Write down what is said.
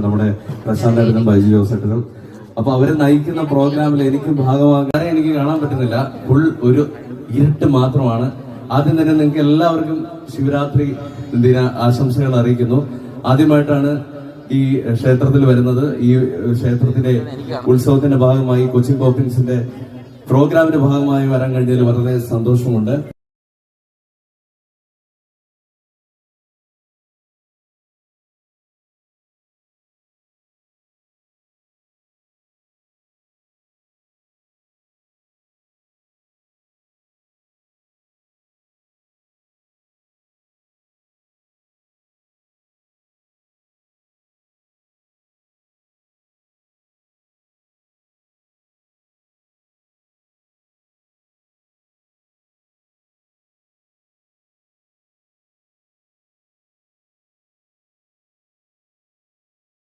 നമ്മുടെ പ്രശാന്തേട്ടനും ബൈജു ജോസേട്ടനും. അപ്പൊ അവരെ നയിക്കുന്ന പ്രോഗ്രാമിൽ എനിക്ക് ഭാഗമാകാൻ എനിക്ക് കാണാൻ പറ്റുന്നില്ല. ഫുൾ ഒരു ഇരുട്ട് മാത്രമാണ്. ആദ്യം തന്നെ നിങ്ങൾക്ക് എല്ലാവർക്കും ശിവരാത്രി ദിന ആശംസകൾ അറിയിക്കുന്നു. ആദ്യമായിട്ടാണ് ഈ ക്ഷേത്രത്തിൽ വരുന്നത്. ഈ ക്ഷേത്രത്തിന്റെ ഉത്സവത്തിന്റെ ഭാഗമായി കൊച്ചിൻ പോപ്പിൻസിന്റെ പ്രോഗ്രാമിന്റെ ഭാഗമായി വരാൻ കഴിഞ്ഞതിൽ വളരെ സന്തോഷമുണ്ട്.